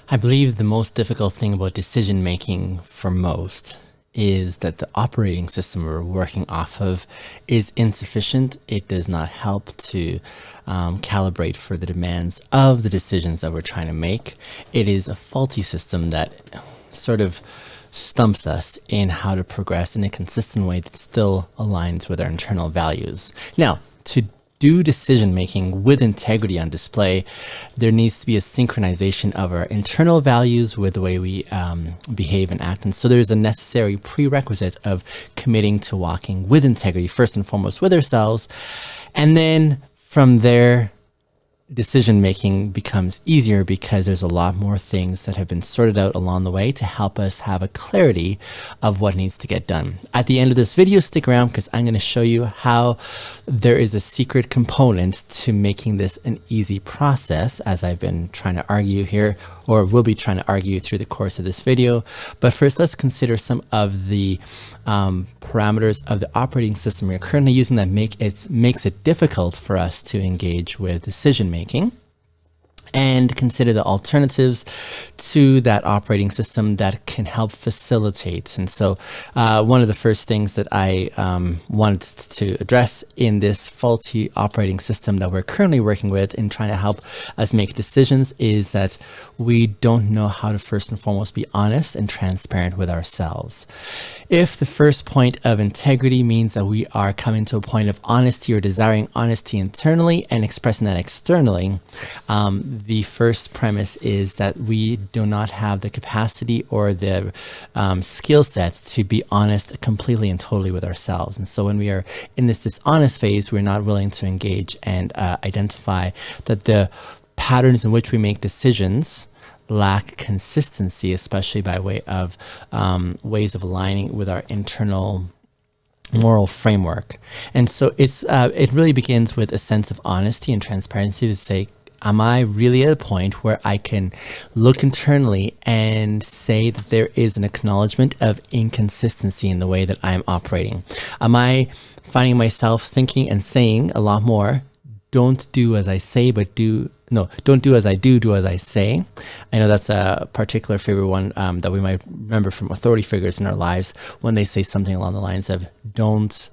I believe the most difficult thing about decision making for most is that the operating system we're working off of is insufficient. It does not help to calibrate for the demands of the decisions that we're trying to make. It is a faulty system that sort of stumps us in how to progress in a consistent way that still aligns with our internal values. Now, to do decision making with integrity on display, there needs to be a synchronization of our internal values with the way we behave and act. And so there's a necessary prerequisite of committing to walking with integrity, first and foremost with ourselves. And then from there, decision making becomes easier because there's a lot more things that have been sorted out along the way to help us have a clarity of what needs to get done. At the end of this video, stick around because I'm going to show you how there is a secret component to making this an easy process, as I've been trying to argue here, or will be trying to argue through the course of this video. But first, let's consider some of the parameters of the operating system we're currently using that makes it difficult for us to engage with decision making, and consider the alternatives to that operating system that can help facilitate. And so one of the first things that I wanted to address in this faulty operating system that we're currently working with in trying to help us make decisions is that we don't know how to first and foremost be honest and transparent with ourselves. If the first point of integrity means that we are coming to a point of honesty or desiring honesty internally and expressing that externally, the first premise is that we do not have the capacity or the skill sets to be honest completely and totally with ourselves. And so when we are in this dishonest phase, we're not willing to engage and identify that the patterns in which we make decisions lack consistency, especially by way of ways of aligning with our internal moral framework. And so it really begins with a sense of honesty and transparency to say, am I really at a point where I can look internally and say that there is an acknowledgement of inconsistency in the way that I'm operating? Am I finding myself thinking and saying a lot more, don't do as I say, but don't do as I do as I say? I know that's a particular favorite one that we might remember from authority figures in our lives when they say something along the lines of, don't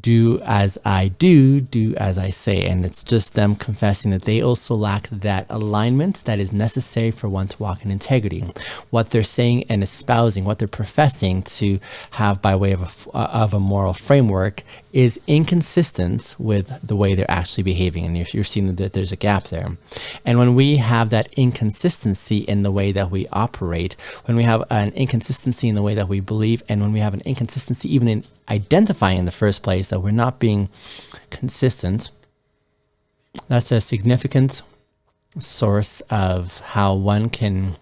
do as I do as I say. And it's just them confessing that they also lack that alignment that is necessary for one to walk in integrity. What they're saying and espousing, what they're professing to have by way of a moral framework is inconsistent with the way they're actually behaving. And you're seeing that there's a gap there. And when we have that inconsistency in the way that we operate, when we have an inconsistency in the way that we believe, and when we have an inconsistency even in identifying in the first place that we're not being consistent, that's a significant source of how one can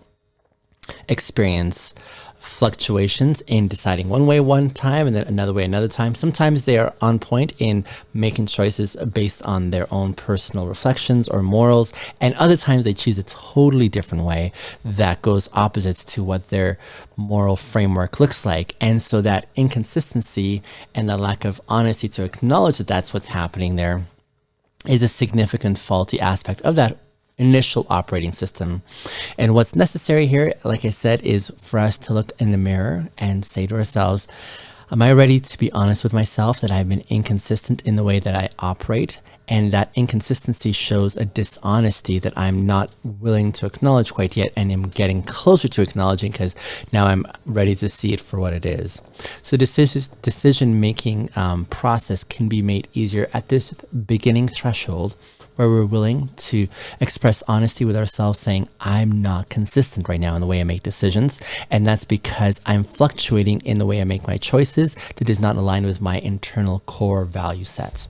experience fluctuations in deciding one way one time and then another way another time. Sometimes they are on point in making choices based on their own personal reflections or morals, and other times they choose a totally different way that goes opposite to what their moral framework looks like. And so that inconsistency and the lack of honesty to acknowledge that that's what's happening there is a significant faulty aspect of that initial operating system. And what's necessary here, like I said, is for us to look in the mirror and say to ourselves, am I ready to be honest with myself that I've been inconsistent in the way that I operate? And that inconsistency shows a dishonesty that I'm not willing to acknowledge quite yet, and am getting closer to acknowledging because now I'm ready to see it for what it is. So decision-making process can be made easier at this beginning threshold where we're willing to express honesty with ourselves, saying, I'm not consistent right now in the way I make decisions. And that's because I'm fluctuating in the way I make my choices that does not align with my internal core value set.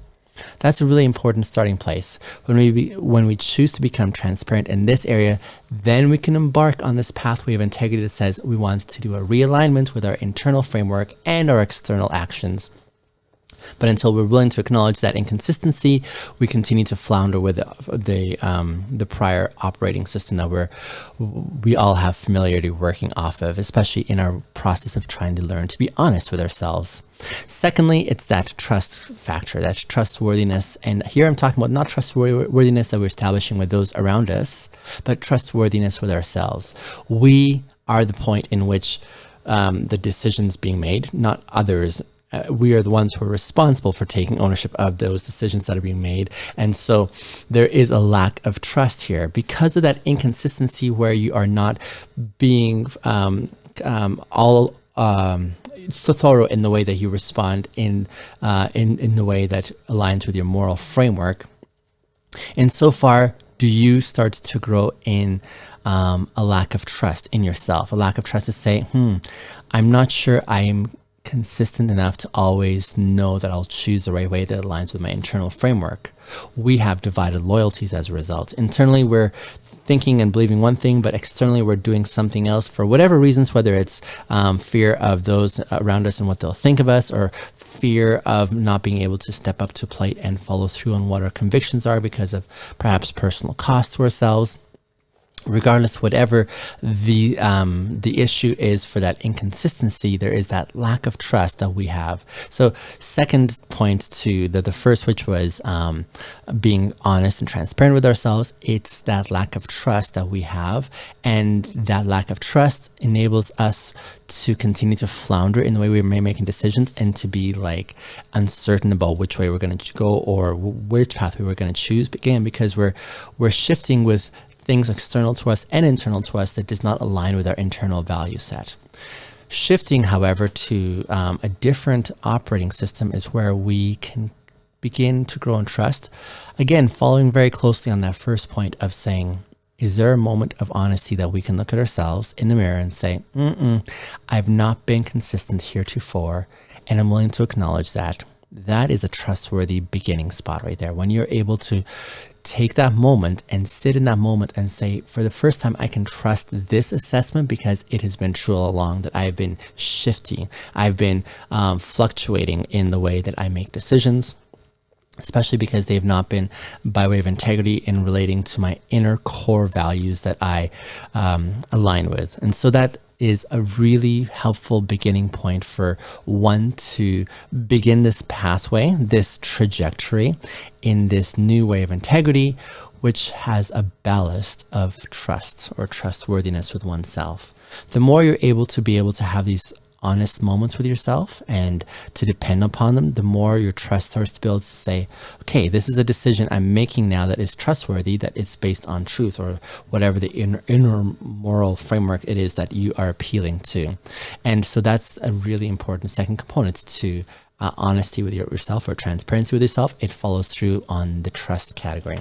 That's a really important starting place. When we choose to become transparent in this area, then we can embark on this pathway of integrity that says we want to do a realignment with our internal framework and our external actions. But until we're willing to acknowledge that inconsistency, we continue to flounder with the prior operating system that we all have familiarity working off of, especially in our process of trying to learn to be honest with ourselves. Secondly, it's that trust factor, that's trustworthiness. And here I'm talking about not trustworthiness that we're establishing with those around us, but trustworthiness with ourselves. We are the point in which the decisions being made, not others. We are the ones who are responsible for taking ownership of those decisions that are being made. And so there is a lack of trust here because of that inconsistency where you are not being so thorough in the way that you respond in the way that aligns with your moral framework. And so far, do you start to grow in a lack of trust in yourself, a lack of trust to say, I'm not sure I'm consistent enough to always know that I'll choose the right way that aligns with my internal framework. We have divided loyalties as a result. Internally, we're thinking and believing one thing, but externally we're doing something else for whatever reasons, whether it's fear of those around us and what they'll think of us, or fear of not being able to step up to plate and follow through on what our convictions are because of perhaps personal cost to ourselves. Regardless, whatever the issue is for that inconsistency, there is that lack of trust that we have. So second point to the first, which was being honest and transparent with ourselves, it's that lack of trust that we have. And that lack of trust enables us to continue to flounder in the way we're making decisions and to be like uncertain about which way we're going to go or which pathway we're going to choose. Again, because we're shifting with things external to us and internal to us that does not align with our internal value set. Shifting, however, to a different operating system is where we can begin to grow in trust. Again, following very closely on that first point of saying, is there a moment of honesty that we can look at ourselves in the mirror and say, I've not been consistent heretofore, and I'm willing to acknowledge that. That is a trustworthy beginning spot right there. When you're able to take that moment and sit in that moment and say, for the first time, I can trust this assessment because it has been true all along that I've been shifting. I've been fluctuating in the way that I make decisions, especially because they've not been by way of integrity in relating to my inner core values that I align with. And so that is a really helpful beginning point for one to begin this pathway, this trajectory in this new way of integrity, which has a ballast of trust or trustworthiness with oneself. The more you're able to have these honest moments with yourself and to depend upon them, the more your trust starts to build to say, okay, this is a decision I'm making now that is trustworthy, that it's based on truth or whatever the inner moral framework it is that you are appealing to. And so that's a really important second component to honesty with yourself or transparency with yourself. It follows through on the trust category.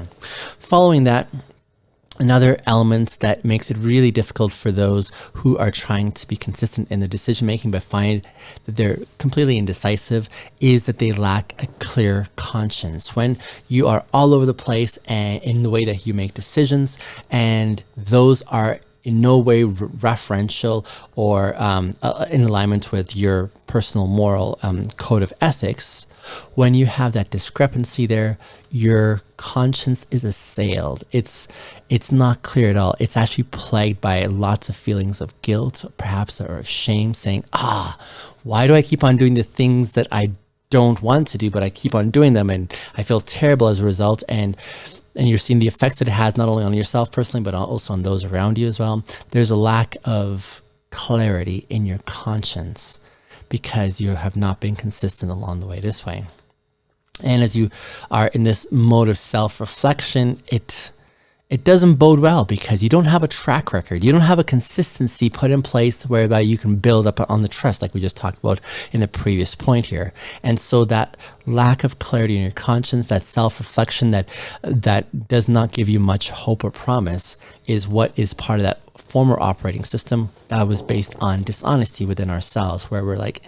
Following that, another element that makes it really difficult for those who are trying to be consistent in their decision making but find that they're completely indecisive is that they lack a clear conscience. When you are all over the place and in the way that you make decisions, and those are in no way referential or in alignment with your personal moral code of ethics, when you have that discrepancy there, your conscience is assailed. It's not clear at all. It's actually plagued by lots of feelings of guilt, perhaps, or of shame, saying, why do I keep on doing the things that I don't want to do, but I keep on doing them, and I feel terrible as a result. And you're seeing the effects that it has not only on yourself personally, but also on those around you as well. There's a lack of clarity in your conscience because you have not been consistent along the way this way. And as you are in this mode of self-reflection, it doesn't bode well because you don't have a track record. You don't have a consistency put in place whereby you can build up on the trust like we just talked about in the previous point here. And so that lack of clarity in your conscience, that self-reflection that does not give you much hope or promise is what is part of that former operating system that was based on dishonesty within ourselves, where we're like,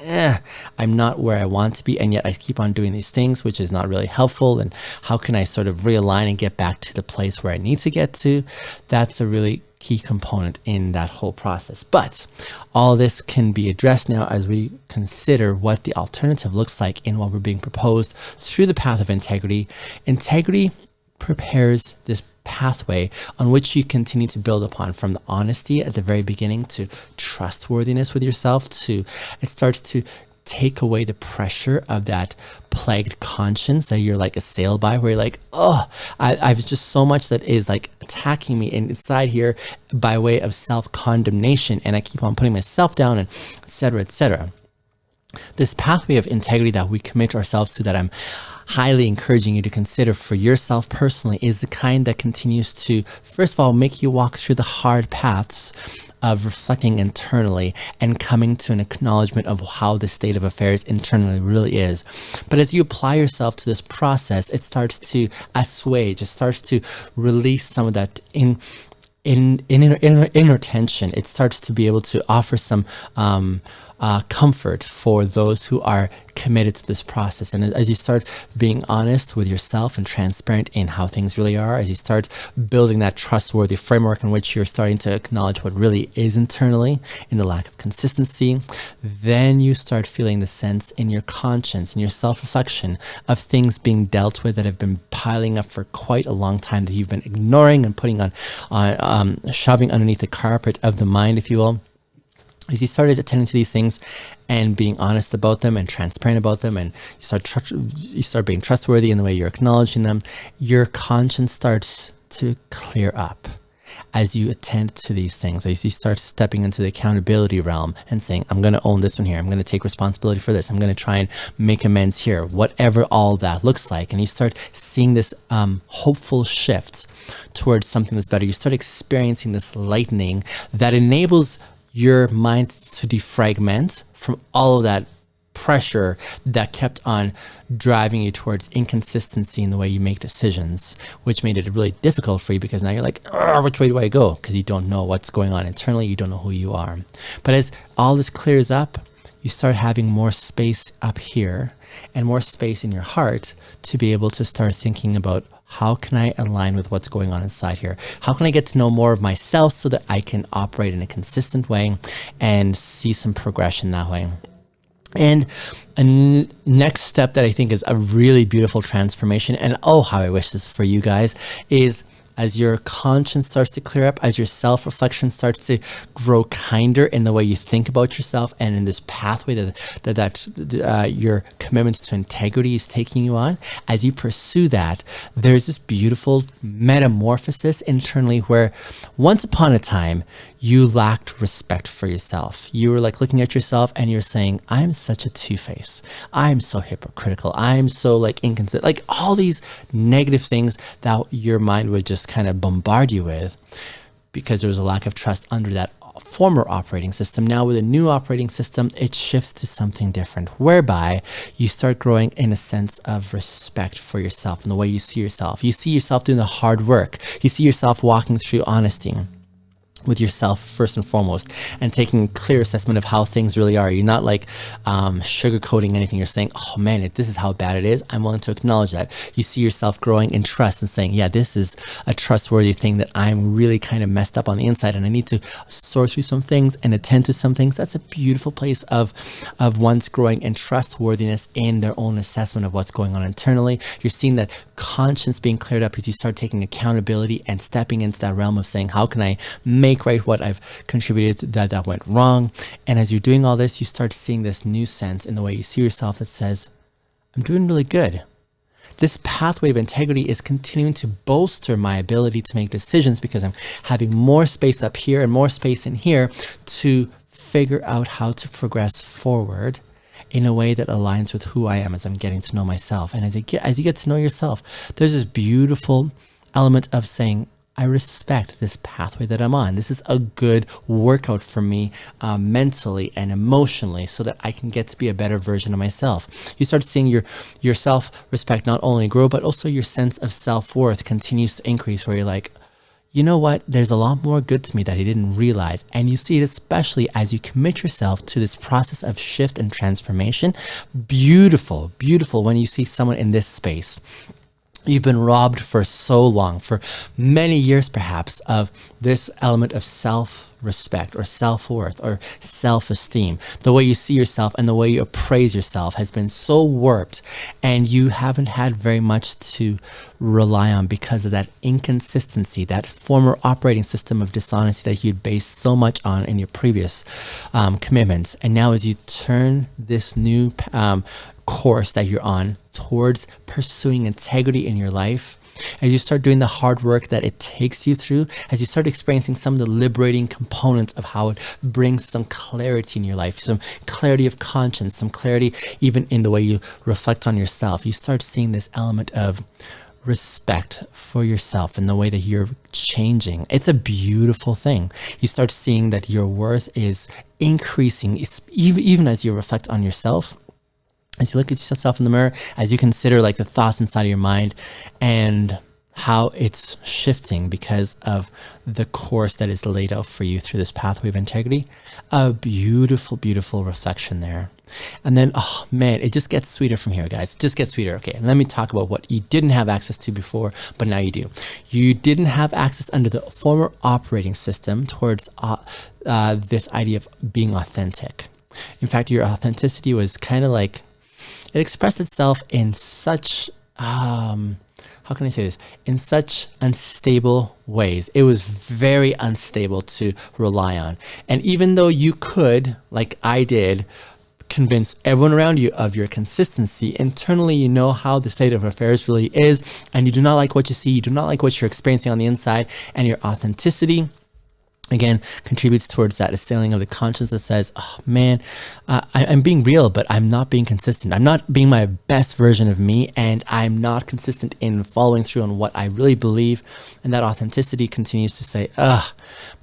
I'm not where I want to be, and yet I keep on doing these things, which is not really helpful. And how can I sort of realign and get back to the place where I need to get to? That's a really key component in that whole process. But all this can be addressed now as we consider what the alternative looks like in what we're being proposed through the path of integrity. Integrity prepares this pathway on which you continue to build upon, from the honesty at the very beginning to trustworthiness with yourself, to it starts to take away the pressure of that plagued conscience that you're like assailed by, where you're like, I've just so much that is like attacking me inside here by way of self-condemnation, and I keep on putting myself down, and etc., etc. This pathway of integrity that we commit ourselves to, that I'm highly encouraging you to consider for yourself personally, is the kind that continues to, first of all, make you walk through the hard paths of reflecting internally and coming to an acknowledgement of how the state of affairs internally really is. But as you apply yourself to this process, it starts to assuage, it starts to release some of that inner tension. It starts to be able to offer some comfort for those who are committed to this process. And as you start being honest with yourself and transparent in how things really are, as you start building that trustworthy framework in which you're starting to acknowledge what really is internally in the lack of consistency, then you start feeling the sense in your conscience and your self-reflection of things being dealt with that have been piling up for quite a long time, that you've been ignoring and putting on shoving underneath the carpet of the mind, if you will. As you started attending to these things and being honest about them and transparent about them, and you start being trustworthy in the way you're acknowledging them, your conscience starts to clear up as you attend to these things, as you start stepping into the accountability realm and saying, I'm going to own this one here. I'm going to take responsibility for this. I'm going to try and make amends here, whatever all that looks like. And you start seeing this hopeful shift towards something that's better. You start experiencing this lightening that enables your mind to defragment from all of that pressure that kept on driving you towards inconsistency in the way you make decisions, which made it really difficult for you, because now you're like, which way do I go? Because you don't know what's going on internally. You don't know who you are. But as all this clears up, you start having more space up here and more space in your heart to be able to start thinking about, how can I align with what's going on inside here? How can I get to know more of myself so that I can operate in a consistent way and see some progression that way? And a next step that I think is a really beautiful transformation, and how I wish this for you guys, is as your conscience starts to clear up, as your self-reflection starts to grow kinder in the way you think about yourself, and in this pathway that your commitment to integrity is taking you on, as you pursue that, there's this beautiful metamorphosis internally where once upon a time, you lacked respect for yourself. You were like looking at yourself and you're saying, I'm such a two-face. I'm so hypocritical. I'm so like inconsistent, like all these negative things that your mind would just kind of bombard you with, because there was a lack of trust under that former operating system. Now with a new operating system, it shifts to something different, whereby you start growing in a sense of respect for yourself and the way you see yourself. You see yourself doing the hard work. You see yourself walking through honesty with yourself first and foremost, and taking a clear assessment of how things really are. You're not like sugarcoating anything. You're saying, oh man, this is how bad it is. I'm willing to acknowledge that. You see yourself growing in trust and saying, yeah, this is a trustworthy thing, that I'm really kind of messed up on the inside and I need to sort through some things and attend to some things. That's a beautiful place of one's growing in trustworthiness in their own assessment of what's going on internally. You're seeing that conscience being cleared up as you start taking accountability and stepping into that realm of saying, how can I make right what I've contributed to that went wrong? And as you're doing all this, you start seeing this new sense in the way you see yourself that says, I'm doing really good. This pathway of integrity is continuing to bolster my ability to make decisions, because I'm having more space up here and more space in here to figure out how to progress forward in a way that aligns with who I am as I'm getting to know myself. And as you get to know yourself, there's this beautiful element of saying, I respect this pathway that I'm on. This is a good workout for me mentally and emotionally, so that I can get to be a better version of myself. You start seeing your self-respect not only grow, but also your sense of self-worth continues to increase, where you're like, you know what? There's a lot more good to me that he didn't realize. And you see it especially as you commit yourself to this process of shift and transformation. Beautiful, beautiful when you see someone in this space. You've been robbed for so long, for many years perhaps, of this element of self-respect or self-worth or self-esteem. The way you see yourself and the way you appraise yourself has been so warped, and you haven't had very much to rely on because of that inconsistency, that former operating system of dishonesty that you'd based so much on in your previous commitments. And now as you turn this new course that you're on towards pursuing integrity in your life, as you start doing the hard work that it takes you through, as you start experiencing some of the liberating components of how it brings some clarity in your life, some clarity of conscience, some clarity even in the way you reflect on yourself, you start seeing this element of respect for yourself and the way that you're changing. It's a beautiful thing. You start seeing that your worth is increasing, even as you reflect on yourself. As you look at yourself in the mirror, as you consider like the thoughts inside of your mind and how it's shifting because of the course that is laid out for you through this pathway of integrity, a beautiful, beautiful reflection there. And then, oh man, it just gets sweeter from here, guys. It just gets sweeter. Okay, and let me talk about what you didn't have access to before, but now you do. You didn't have access under the former operating system towards this idea of being authentic. In fact, your authenticity was kind of like, it expressed itself in such, how can I say this? In such unstable ways. It was very unstable to rely on. And even though you could, like I did, convince everyone around you of your consistency, internally you know how the state of affairs really is, and you do not like what you see, you do not like what you're experiencing on the inside, and your authenticity again contributes towards that assailing of the conscience that says, oh man, I'm being real, but I'm not being consistent. I'm not being my best version of me, and I'm not consistent in following through on what I really believe. And that authenticity continues to say,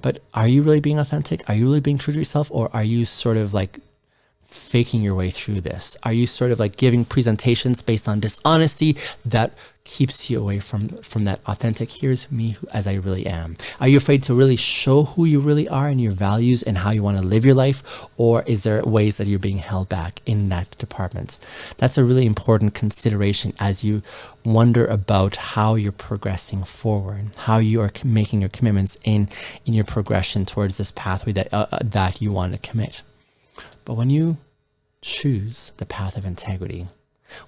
but are you really being authentic? Are you really being true to yourself? Or are you sort of like faking your way through this? Are you sort of like giving presentations based on dishonesty that keeps you away from that authentic, here's me as I really am? Are you afraid to really show who you really are and your values and how you want to live your life? Or is there ways that you're being held back in that department? That's a really important consideration as you wonder about how you're progressing forward, how you are making your commitments in your progression towards this pathway that you want to commit. But when you choose the path of integrity,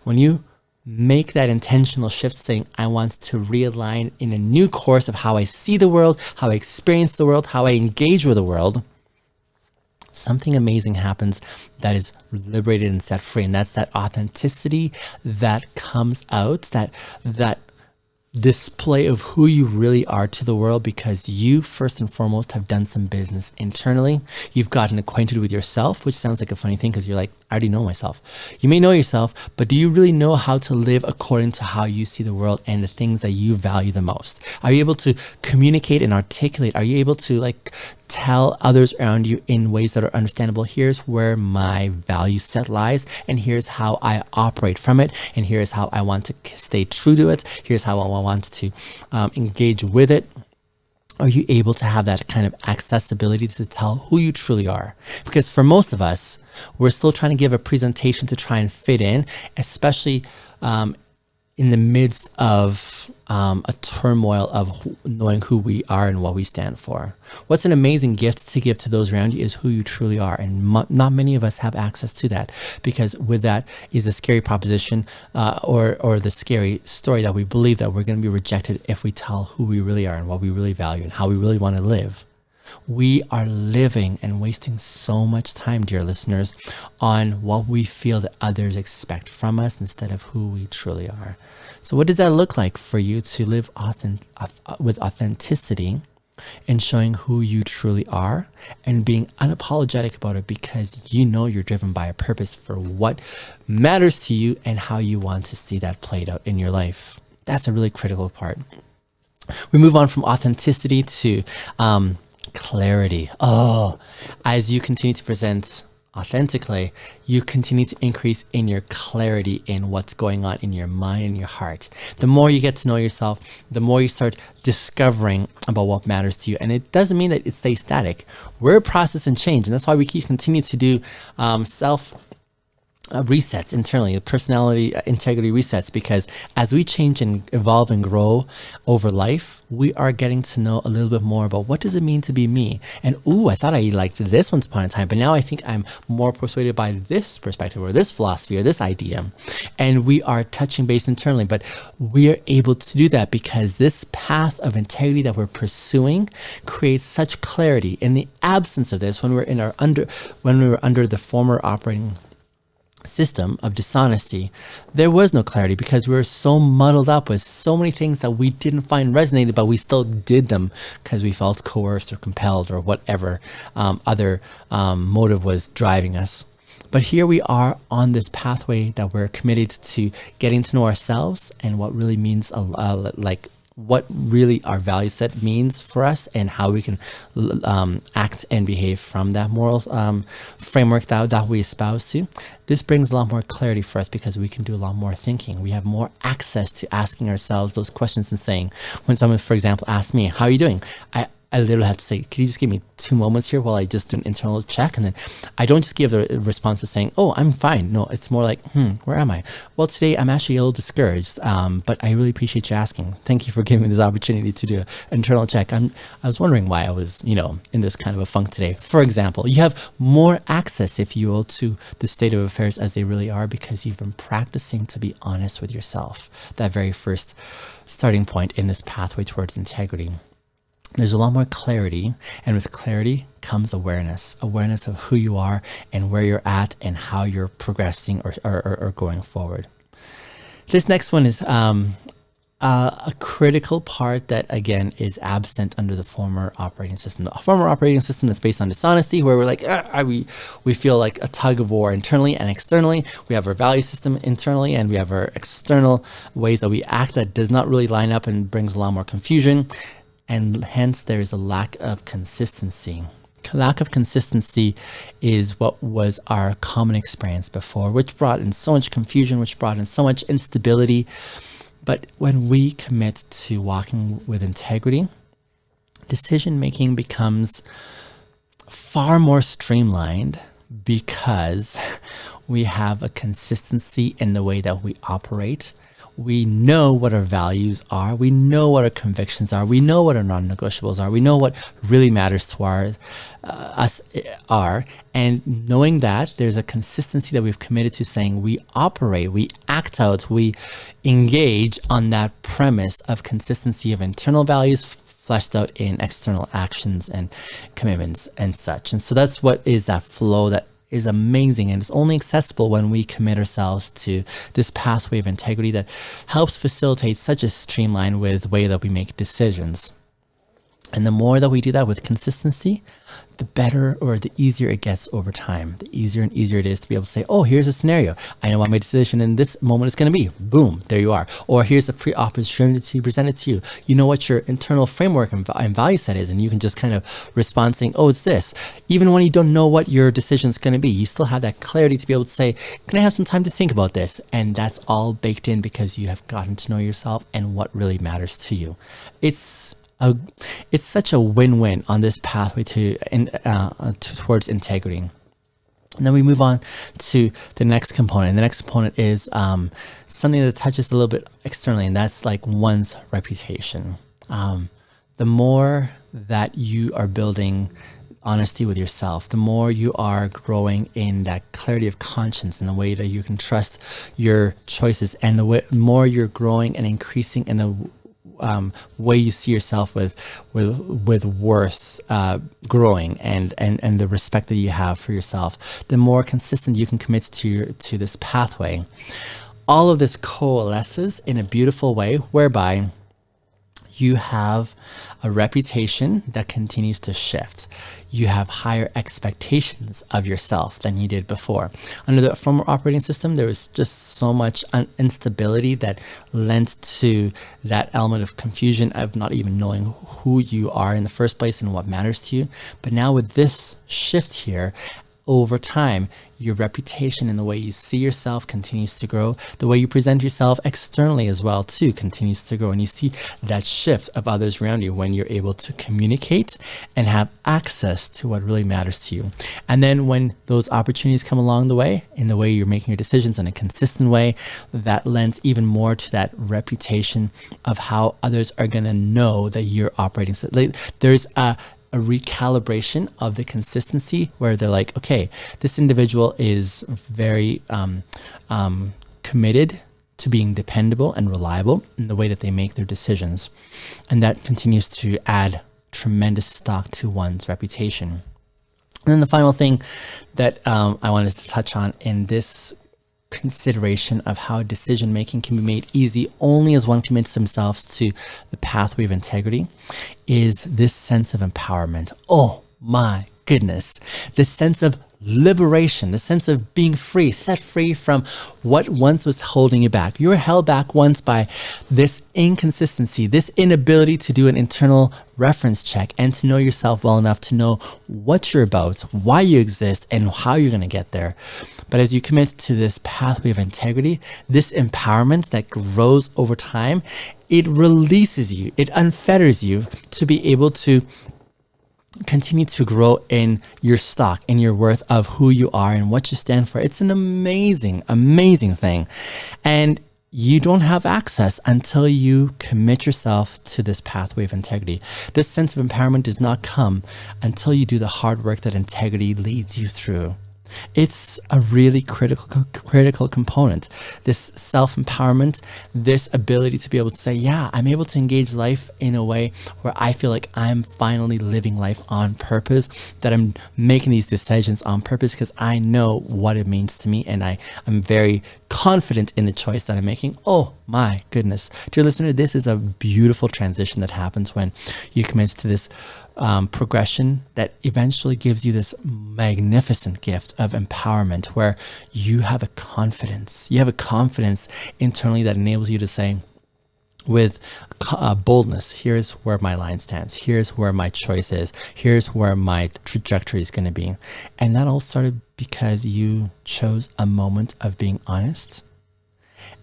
when you make that intentional shift saying, I want to realign in a new course of how I see the world, how I experience the world, how I engage with the world, something amazing happens that is liberated and set free. And that's that authenticity that comes out, that display of who you really are to the world, because you first and foremost have done some business internally. You've gotten acquainted with yourself, which sounds like a funny thing because you're like, I already know myself. You may know yourself, but do you really know how to live according to how you see the world and the things that you value the most? Are you able to communicate and articulate? Are you able to like tell others around you in ways that are understandable? Here's where my value set lies, and here's how I operate from it, and here's how I want to stay true to it. Here's how I want to engage with it. Are you able to have that kind of accessibility to tell who you truly are? Because for most of us, we're still trying to give a presentation to try and fit in, especially in the midst of a turmoil of knowing who we are and what we stand for. What's an amazing gift to give to those around you is who you truly are. And not many of us have access to that, because with that is a scary proposition or the scary story that we believe that we're going to be rejected if we tell who we really are and what we really value and how we really want to live. We are living and wasting so much time, dear listeners, on what we feel that others expect from us instead of who we truly are. So what does that look like for you to live with authenticity and showing who you truly are and being unapologetic about it, because you know you're driven by a purpose for what matters to you and how you want to see that played out in your life? That's a really critical part. We move on from authenticity to clarity. As you continue to present authentically, you continue to increase in your clarity in what's going on in your mind and your heart. The more you get to know yourself, the more you start discovering about what matters to you. And it doesn't mean that it stays static. We're a process and change. And that's why we continue to do self resets internally, personality integrity resets, because as we change and evolve and grow over life, we are getting to know a little bit more about what does it mean to be me. And I thought I liked this once upon a time, but now I think I'm more persuaded by this perspective or this philosophy or this idea. And we are touching base internally, but we are able to do that because this path of integrity that we're pursuing creates such clarity. In the absence of this, when we were under the former operating system of dishonesty, there was no clarity because we were so muddled up with so many things that we didn't find resonated, but we still did them because we felt coerced or compelled or whatever other motive was driving us. But here we are on this pathway that we're committed to getting to know ourselves and what really means, what really our value set means for us and how we can act and behave from that moral framework that we espouse to. This brings a lot more clarity for us because we can do a lot more thinking. We have more access to asking ourselves those questions and saying, when someone, for example, asks me, how are you doing? I literally have to say, can you just give me 2 moments here while I just do an internal check? And then I don't just give the response of saying, oh, I'm fine. No, it's more like, where am I? Well, today I'm actually a little discouraged, but I really appreciate you asking. Thank you for giving me this opportunity to do an internal check. I was wondering why I was, in this kind of a funk today. For example, you have more access, if you will, to the state of affairs as they really are because you've been practicing to be honest with yourself. That very first starting point in this pathway towards integrity. There's a lot more clarity, and with clarity comes awareness of who you are and where you're at and how you're progressing or going forward. This next one is a critical part that, again, is absent under the former operating system. The former operating system that's based on dishonesty, where we're like, we feel like a tug of war internally and externally. We have our value system internally, and we have our external ways that we act that does not really line up and brings a lot more confusion. And hence there is a lack of consistency. Lack of consistency is what was our common experience before, which brought in so much confusion, which brought in so much instability. But when we commit to walking with integrity, decision-making becomes far more streamlined because we have a consistency in the way that we operate. We know what our values are. We know what our convictions are. We know what our non-negotiables are. We know what really matters to us are. And knowing that, there's a consistency that we've committed to saying we operate, we act out, we engage on that premise of consistency of internal values fleshed out in external actions and commitments and such. And so that's what is that flow that is amazing, and it's only accessible when we commit ourselves to this pathway of integrity that helps facilitate such a streamlined way that we make decisions. And the more that we do that with consistency, the better or the easier it gets over time. The easier and easier it is to be able to say, oh, here's a scenario. I know what my decision in this moment is going to be. Boom, there you are. Or here's a opportunity presented to you. You know what your internal framework and value set is, and you can just kind of respond saying, oh, it's this. Even when you don't know what your decision is going to be, you still have that clarity to be able to say, can I have some time to think about this? And that's all baked in because you have gotten to know yourself and what really matters to you. It's such a win-win on this pathway towards integrity. And then we move on to the next component. And the next component is something that touches a little bit externally, and that's like one's reputation. The more that you are building honesty with yourself, the more you are growing in that clarity of conscience and the way that you can trust your choices, and the more you're growing and increasing in the way you see yourself with worth growing and the respect that you have for yourself, the more consistent you can commit to this pathway. All of this coalesces in a beautiful way whereby you have a reputation that continues to shift. You have higher expectations of yourself than you did before. Under the former operating system, there was just so much instability that lent to that element of confusion of not even knowing who you are in the first place and what matters to you. But now with this shift here, over time, your reputation and the way you see yourself continues to grow. The way you present yourself externally as well too continues to grow. And you see that shift of others around you when you're able to communicate and have access to what really matters to you. And then when those opportunities come along the way, in the way you're making your decisions in a consistent way, that lends even more to that reputation of how others are going to know that you're operating. So there's a recalibration of the consistency where they're like, okay, this individual is very committed to being dependable and reliable in the way that they make their decisions. And that continues to add tremendous stock to one's reputation. And then the final thing that I wanted to touch on in this consideration of how decision making can be made easy only as one commits themselves to the pathway of integrity is this sense of empowerment. Oh my goodness, this sense of liberation, the sense of being free, set free from what once was holding you back. You were held back once by this inconsistency, this inability to do an internal reference check and to know yourself well enough to know what you're about, why you exist, and how you're going to get there. But as you commit to this pathway of integrity, this empowerment that grows over time, it releases you, it unfetters you to be able to continue to grow in your stock, in your worth of who you are and what you stand for. It's an amazing, amazing thing. And you don't have access until you commit yourself to this pathway of integrity. This sense of empowerment does not come until you do the hard work that integrity leads you through. It's a really critical component. This self-empowerment, this ability to be able to say, yeah, I'm able to engage life in a way where I feel like I'm finally living life on purpose, that I'm making these decisions on purpose because I know what it means to me and I'm very confident in the choice that I'm making. Oh my goodness. Dear listener, this is a beautiful transition that happens when you commit to this progression that eventually gives you this magnificent gift of empowerment where you have a confidence. You have a confidence internally that enables you to say with boldness, here's where my line stands. Here's where my choice is. Here's where my trajectory is going to be. And that all started because you chose a moment of being honest.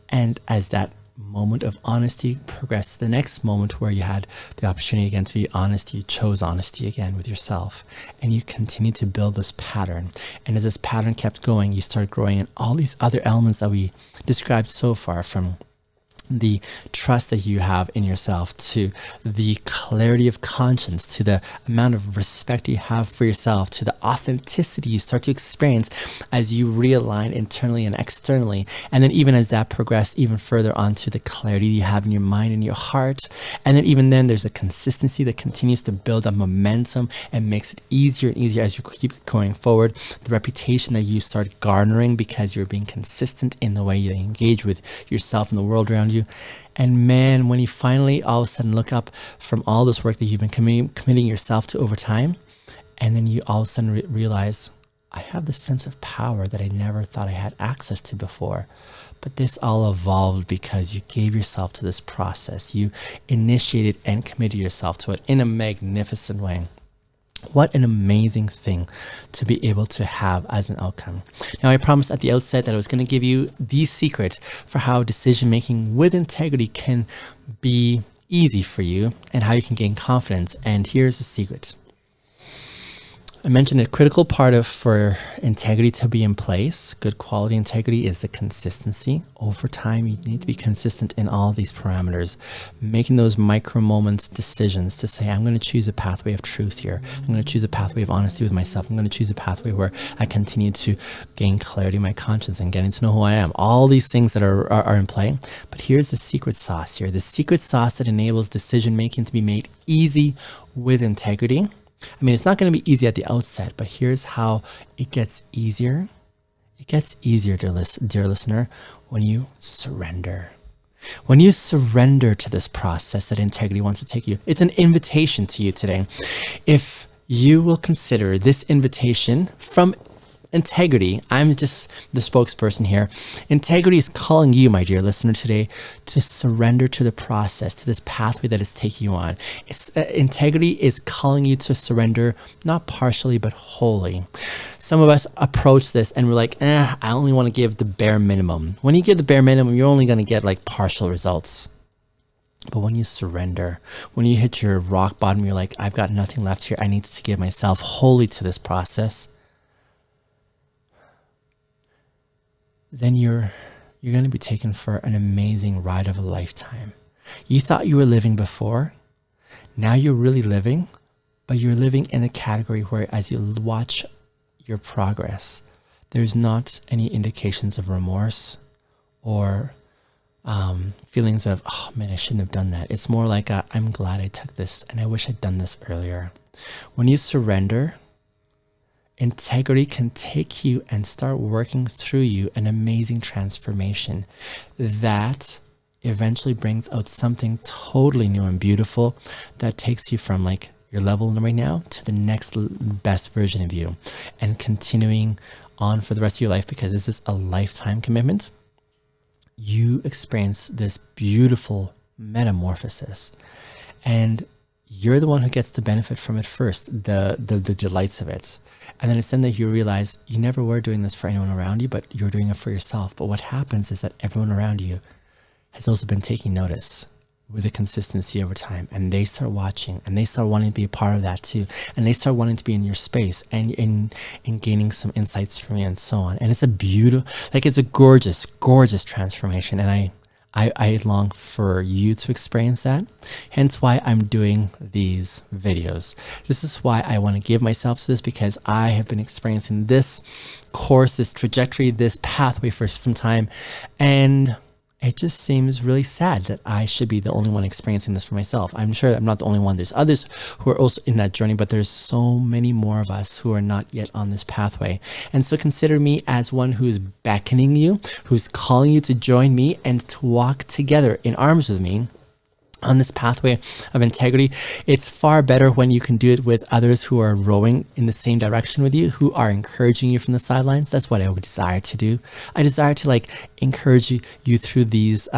And as that moment of honesty progressed to the next moment where you had the opportunity again to be honest, you chose honesty again with yourself, and you continued to build this pattern. And as this pattern kept going, you started growing in all these other elements that we described so far, from the trust that you have in yourself, to the clarity of conscience, to the amount of respect you have for yourself, to the authenticity you start to experience as you realign internally and externally. And then even as that progressed even further onto the clarity you have in your mind and your heart. And then even then there's a consistency that continues to build up momentum and makes it easier and easier as you keep going forward. The reputation that you start garnering because you're being consistent in the way you engage with yourself and the world around you. And man, when you finally all of a sudden look up from all this work that you've been committing yourself to over time, and then you all of a sudden realize, I have this sense of power that I never thought I had access to before. But this all evolved because you gave yourself to this process. You initiated and committed yourself to it in a magnificent way. What an amazing thing to be able to have as an outcome. Now, I promised at the outset that I was going to give you the secret for how decision making with integrity can be easy for you and how you can gain confidence. And here's the secret. I mentioned a critical part for integrity to be in place, good quality integrity, is the consistency. Over time, you need to be consistent in all these parameters, making those micro moments decisions to say, I'm going to choose a pathway of truth here. I'm going to choose a pathway of honesty with myself. I'm going to choose a pathway where I continue to gain clarity in my conscience and getting to know who I am. All these things that are in play. But here's the secret sauce here, the secret sauce that enables decision making to be made easy with integrity. I mean, it's not going to be easy at the outset, but here's how it gets easier. It gets easier, dear listener, when you surrender. When you surrender to this process that integrity wants to take you. It's an invitation to you today. If you will consider this invitation from Integrity, I'm just the spokesperson here. Integrity is calling you, my dear listener, today to surrender to the process, to this pathway that is taking you on. Integrity is calling you to surrender, not partially, but wholly. Some of us approach this and we're like, I only want to give the bare minimum. When you give the bare minimum, you're only going to get like partial results. But when you surrender, when you hit your rock bottom, you're like, I've got nothing left here. I need to give myself wholly to this process. Then you're going to be taken for an amazing ride of a lifetime. You thought you were living before. Now you're really living, but you're living in a category where as you watch your progress, there's not any indications of remorse or feelings of, oh man, I shouldn't have done that. It's more like I'm glad I took this and I wish I'd done this earlier. When you surrender, integrity can take you and start working through you an amazing transformation that eventually brings out something totally new and beautiful that takes you from like your level right now to the next best version of you and continuing on for the rest of your life, because this is a lifetime commitment. You experience this beautiful metamorphosis and you're the one who gets to benefit from it first, the delights of it. And then it's then that you realize you never were doing this for anyone around you, but you're doing it for yourself. But what happens is that everyone around you has also been taking notice with a consistency over time, and they start watching and they start wanting to be a part of that too. And they start wanting to be in your space and in gaining some insights from you and so on. And it's a beautiful, like it's a gorgeous, gorgeous transformation. And I long for you to experience that. Hence why I'm doing these videos. This is why I want to give myself to this, because I have been experiencing this course, this trajectory, this pathway for some time. And it just seems really sad that I should be the only one experiencing this for myself. I'm sure I'm not the only one. There's others who are also in that journey, but there's so many more of us who are not yet on this pathway. And so consider me as one who's beckoning you, who's calling you to join me and to walk together in arms with me on this pathway of integrity. It's far better when you can do it with others who are rowing in the same direction with you, who are encouraging you from the sidelines. That's what I would desire to do. I desire to like encourage you through these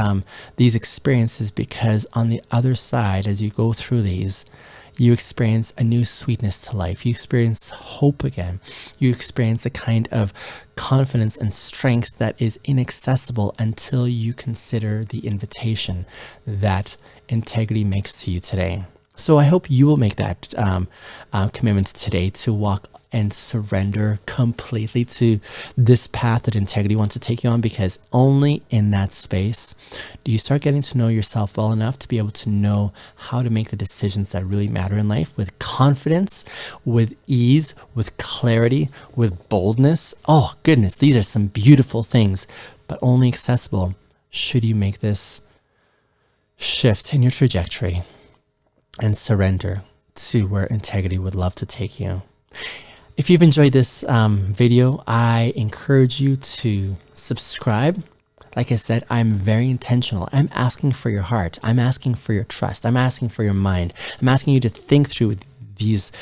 experiences, because on the other side, as you go through these, you experience a new sweetness to life. You experience hope again. You experience a kind of confidence and strength that is inaccessible until you consider the invitation that integrity makes to you today. So I hope you will make that commitment today to walk and surrender completely to this path that integrity wants to take you on, because only in that space do you start getting to know yourself well enough to be able to know how to make the decisions that really matter in life with confidence, with ease, with clarity, with boldness. Oh goodness, these are some beautiful things, but only accessible should you make this shift in your trajectory and surrender to where integrity would love to take you. If you've enjoyed this video, I encourage you to subscribe. Like I said, I'm very intentional. I'm asking for your heart. I'm asking for your trust. I'm asking for your mind. I'm asking you to think through these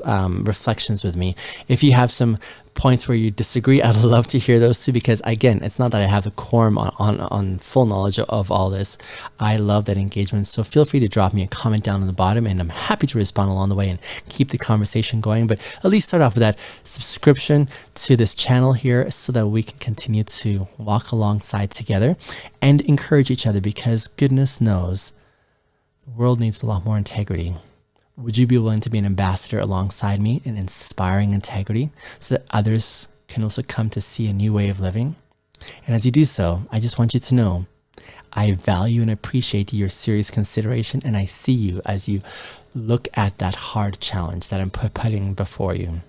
reflections with me. If you have some points where you disagree, I'd love to hear those too, because again, it's not that I have the quorum on full knowledge of all this. I love that engagement. So feel free to drop me a comment down on the bottom, and I'm happy to respond along the way and keep the conversation going. But at least start off with that subscription to this channel here so that we can continue to walk alongside together and encourage each other, because goodness knows the world needs a lot more integrity. Would you be willing to be an ambassador alongside me in inspiring integrity so that others can also come to see a new way of living? And as you do so, I just want you to know I value and appreciate your serious consideration, and I see you as you look at that hard challenge that I'm putting before you.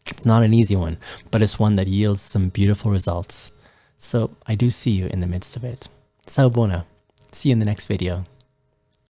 It's not an easy one, but it's one that yields some beautiful results. So I do see you in the midst of it. Sao bona. See you in the next video.